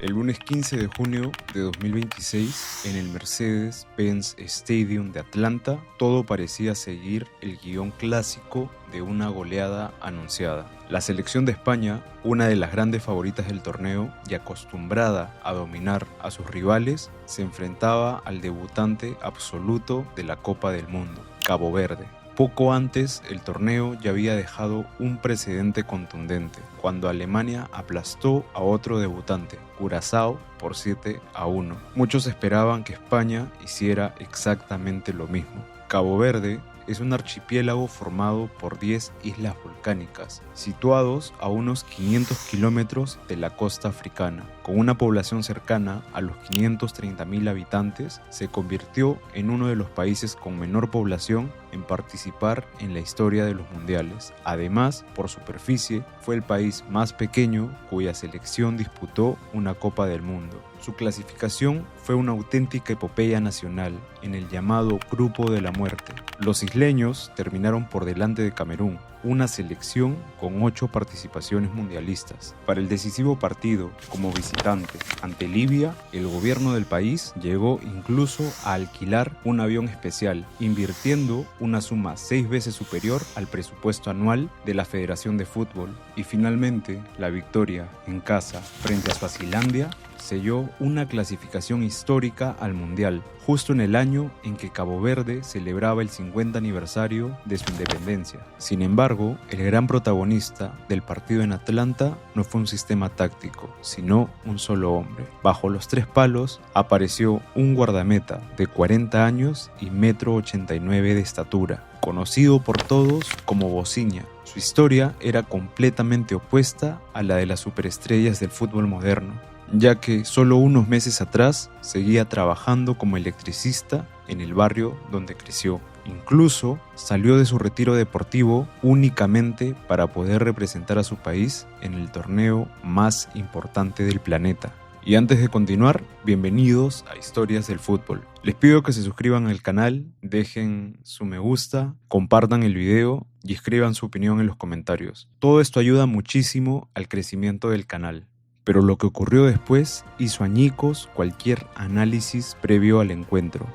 El lunes 15 de junio de 2026, en el Mercedes-Benz Stadium de Atlanta, todo parecía seguir el guión clásico de una goleada anunciada. La selección de España, una de las grandes favoritas del torneo y acostumbrada a dominar a sus rivales, se enfrentaba al debutante absoluto de la Copa del Mundo, Cabo Verde. Poco antes, el torneo ya había dejado un precedente contundente, cuando Alemania aplastó a otro debutante, Curazao, por 7-1. Muchos esperaban que España hiciera exactamente lo mismo. Cabo Verde es un archipiélago formado por 10 islas volcánicas, situados a unos 500 kilómetros de la costa africana. Con una población cercana a los 530.000 habitantes, se convirtió en uno de los países con menor población en participar en la historia de los mundiales. Además, por superficie, fue el país más pequeño cuya selección disputó una Copa del Mundo. Su clasificación fue una auténtica epopeya nacional en el llamado Grupo de la Muerte. Los isleños terminaron por delante de Camerún, una selección con 8 participaciones mundialistas. Para el decisivo partido, como visitante ante Libia, el gobierno del país llegó incluso a alquilar un avión especial, invirtiendo una suma 6 veces superior al presupuesto anual de la Federación de Fútbol. Y finalmente, la victoria en casa frente a Suazilandia selló una clasificación histórica al Mundial, justo en el año en que Cabo Verde celebraba el 50 aniversario de su independencia. Sin embargo, el gran protagonista del partido en Atlanta no fue un sistema táctico, sino un solo hombre. Bajo los 3 palos apareció un guardameta de 40 años y 1,89 m de estatura, conocido por todos como Bosinha. Su historia era completamente opuesta a la de las superestrellas del fútbol moderno, ya que solo unos meses atrás seguía trabajando como electricista en el barrio donde creció. Incluso salió de su retiro deportivo únicamente para poder representar a su país en el torneo más importante del planeta. Y antes de continuar, bienvenidos a Historias del Fútbol. Les pido que se suscriban al canal, dejen su me gusta, compartan el video y escriban su opinión en los comentarios. Todo esto ayuda muchísimo al crecimiento del canal. Pero lo que ocurrió después hizo añicos cualquier análisis previo al encuentro.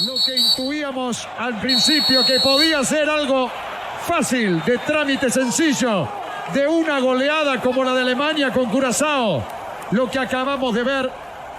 Lo que intuíamos al principio, que podía ser algo fácil, de trámite sencillo, de una goleada como la de Alemania con Curazao, lo que acabamos de ver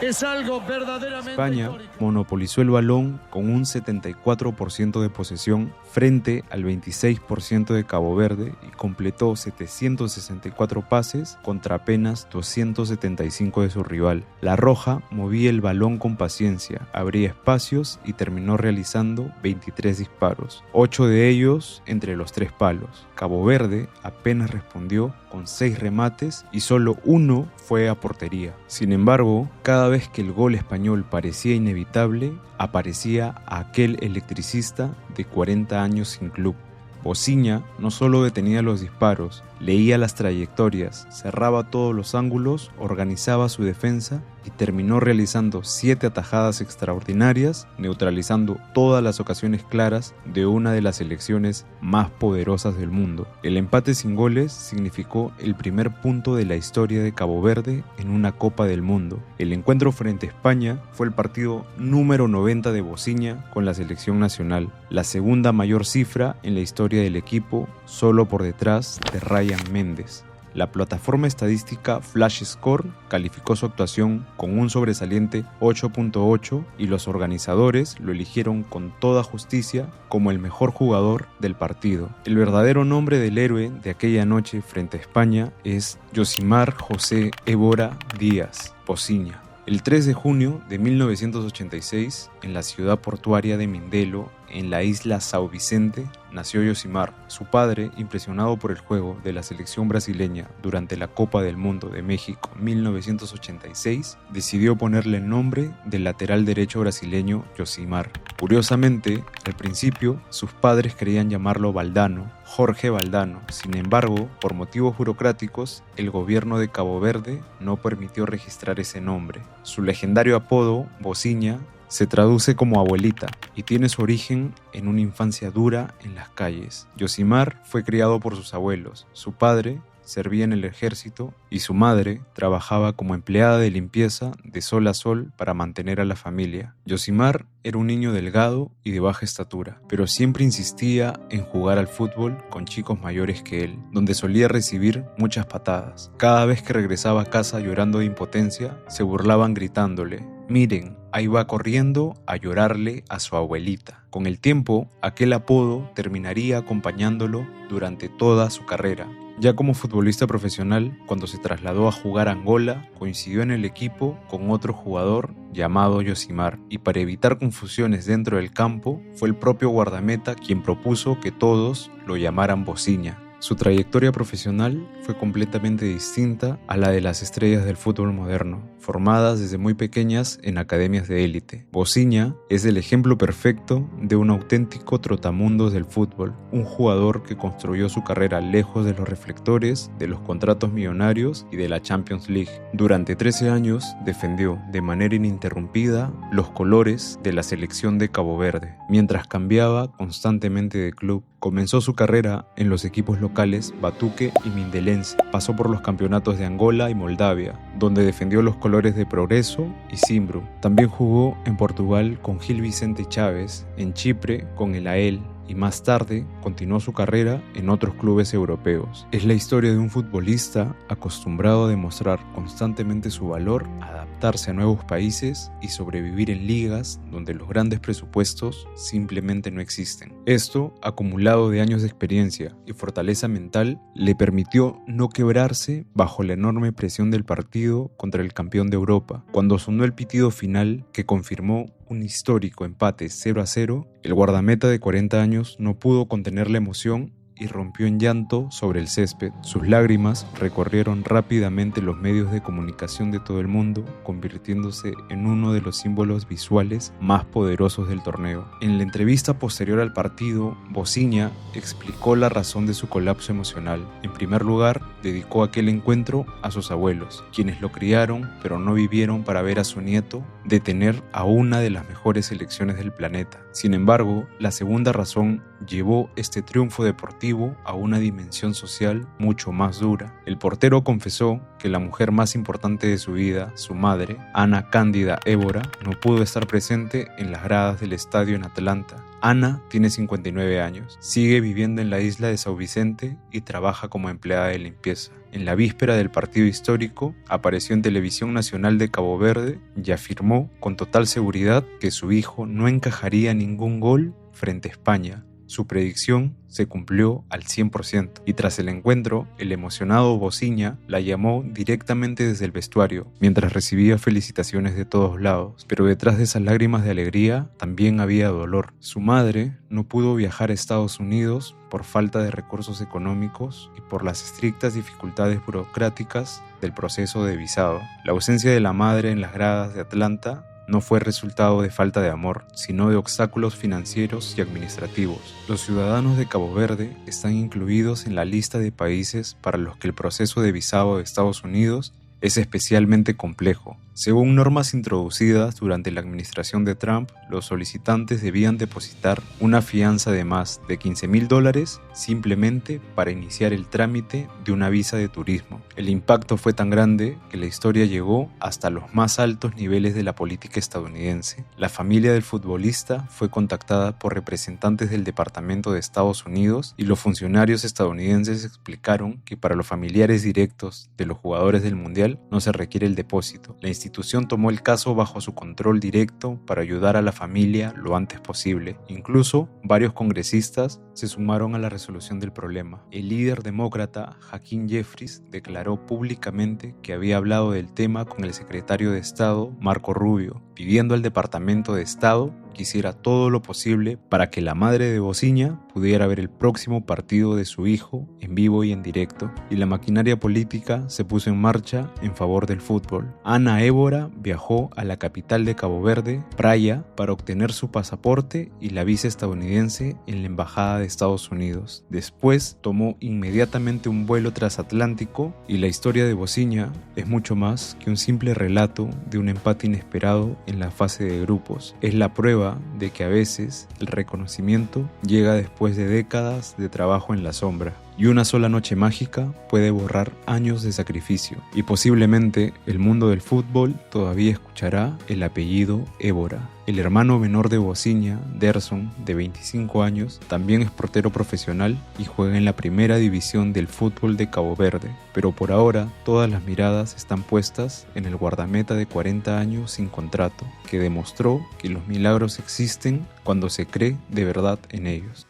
es algo verdaderamente España histórico. monopolizó el balón con un 74% de posesión frente al 26% de Cabo Verde y completó 764 pases contra apenas 275 de su rival. La Roja movía el balón con paciencia, abría espacios y terminó realizando 23 disparos, 8 de ellos entre los 3 palos. Cabo Verde apenas respondió con 6 remates y solo 1 fue a portería. Sin embargo, cada vez que el gol español parecía inevitable, aparecía aquel electricista de 40 años sin club. Bosinha no solo detenía los disparos, leía las trayectorias, cerraba todos los ángulos, organizaba su defensa y terminó realizando 7 atajadas extraordinarias, neutralizando todas las ocasiones claras de una de las selecciones más poderosas del mundo. El empate sin goles significó el primer punto de la historia de Cabo Verde en una Copa del Mundo. El encuentro frente a España fue el partido número 90 de Bosinha con la selección nacional, la segunda mayor cifra en la historia del equipo, solo por detrás de Ryan Méndez. La plataforma estadística Flash Score calificó su actuación con un sobresaliente 8.8 y los organizadores lo eligieron con toda justicia como el mejor jugador del partido. El verdadero nombre del héroe de aquella noche frente a España es Yosimar José Évora Díaz, Bosinha. El 3 de junio de 1986, en la ciudad portuaria de Mindelo, en la isla São Vicente, nació Yosimar. Su padre, impresionado por el juego de la selección brasileña durante la Copa del Mundo de México 1986, decidió ponerle el nombre del lateral derecho brasileño Yosimar. Curiosamente, al principio, sus padres querían llamarlo Valdano, Jorge Valdano. Sin embargo, por motivos burocráticos, el gobierno de Cabo Verde no permitió registrar ese nombre. Su legendario apodo, Bosinha, se traduce como abuelita y tiene su origen en una infancia dura en las calles. Yosimar fue criado por sus abuelos. Su padre servía en el ejército y su madre trabajaba como empleada de limpieza de sol a sol para mantener a la familia. Yosimar era un niño delgado y de baja estatura, pero siempre insistía en jugar al fútbol con chicos mayores que él, donde solía recibir muchas patadas. Cada vez que regresaba a casa llorando de impotencia, se burlaban gritándole: «Miren, ahí va corriendo a llorarle a su abuelita». Con el tiempo, aquel apodo terminaría acompañándolo durante toda su carrera. Ya como futbolista profesional, cuando se trasladó a jugar a Angola, coincidió en el equipo con otro jugador llamado Yosimar, y para evitar confusiones dentro del campo, fue el propio guardameta quien propuso que todos lo llamaran Bosinha. Su trayectoria profesional fue completamente distinta a la de las estrellas del fútbol moderno, formadas desde muy pequeñas en academias de élite. Bosinha es el ejemplo perfecto de un auténtico trotamundos del fútbol, un jugador que construyó su carrera lejos de los reflectores, de los contratos millonarios y de la Champions League. Durante 13 años defendió de manera ininterrumpida los colores de la selección de Cabo Verde, mientras cambiaba constantemente de club. Comenzó su carrera en los equipos locales Batuque y Mindelense. Pasó por los campeonatos de Angola y Moldavia, donde defendió los colores de Progreso y Zimbru. También jugó en Portugal con Gil Vicente Chávez, en Chipre con el AEL, y más tarde continuó su carrera en otros clubes europeos. Es la historia de un futbolista acostumbrado a demostrar constantemente su valor, adaptarse a nuevos países y sobrevivir en ligas donde los grandes presupuestos simplemente no existen. Esto, acumulado de años de experiencia y fortaleza mental, le permitió no quebrarse bajo la enorme presión del partido contra el campeón de Europa. Cuando sonó el pitido final que confirmó un histórico empate 0-0, el guardameta de 40 años no pudo contener la emoción y rompió en llanto sobre el césped. Sus lágrimas recorrieron rápidamente los medios de comunicación de todo el mundo, convirtiéndose en uno de los símbolos visuales más poderosos del torneo. En la entrevista posterior al partido, Bosinha explicó la razón de su colapso emocional. En primer lugar, dedicó aquel encuentro a sus abuelos, quienes lo criaron pero no vivieron para ver a su nieto detener a una de las mejores selecciones del planeta. Sin embargo, la segunda razón llevó este triunfo deportivo a una dimensión social mucho más dura. El portero confesó que la mujer más importante de su vida, su madre, Ana Cándida Évora, no pudo estar presente en las gradas del estadio en Atlanta. Ana tiene 59 años, sigue viviendo en la isla de São Vicente y trabaja como empleada de limpieza. En la víspera del partido histórico, apareció en Televisión Nacional de Cabo Verde y afirmó con total seguridad que su hijo no encajaría ningún gol frente a España. Su predicción se cumplió al 100% y tras el encuentro, el emocionado Bosinha la llamó directamente desde el vestuario, mientras recibía felicitaciones de todos lados. Pero detrás de esas lágrimas de alegría también había dolor. Su madre no pudo viajar a Estados Unidos por falta de recursos económicos y por las estrictas dificultades burocráticas del proceso de visado. La ausencia de la madre en las gradas de Atlanta no fue resultado de falta de amor, sino de obstáculos financieros y administrativos. Los ciudadanos de Cabo Verde están incluidos en la lista de países para los que el proceso de visado de Estados Unidos es especialmente complejo. Según normas introducidas durante la administración de Trump, los solicitantes debían depositar una fianza de más de $15,000 simplemente para iniciar el trámite de una visa de turismo. El impacto fue tan grande que la historia llegó hasta los más altos niveles de la política estadounidense. La familia del futbolista fue contactada por representantes del Departamento de Estados Unidos y los funcionarios estadounidenses explicaron que para los familiares directos de los jugadores del Mundial no se requiere el depósito. La institución tomó el caso bajo su control directo para ayudar a la familia lo antes posible. Incluso, varios congresistas se sumaron a la resolución del problema. El líder demócrata, Hakeem Jeffries, declaró públicamente que había hablado del tema con el secretario de Estado, Marco Rubio, pidiendo al Departamento de Estado que hiciera todo lo posible para que la madre de Bosinha pudiera ver el próximo partido de su hijo en vivo y en directo, y la maquinaria política se puso en marcha en favor del fútbol. Ana Évora viajó a la capital de Cabo Verde, Praia, para obtener su pasaporte y la visa estadounidense en la Embajada de Estados Unidos. Después tomó inmediatamente un vuelo transatlántico y la historia de Bosinha es mucho más que un simple relato de un empate inesperado en la fase de grupos. Es la prueba de que a veces el reconocimiento llega después de décadas de trabajo en la sombra. y una sola noche mágica puede borrar años de sacrificio, y posiblemente el mundo del fútbol todavía escuchará el apellido Évora. El hermano menor de Bociña, Derson, de 25 años, también es portero profesional y juega en la primera división del fútbol de Cabo Verde, pero por ahora todas las miradas están puestas en el guardameta de 40 años sin contrato, que demostró que los milagros existen cuando se cree de verdad en ellos.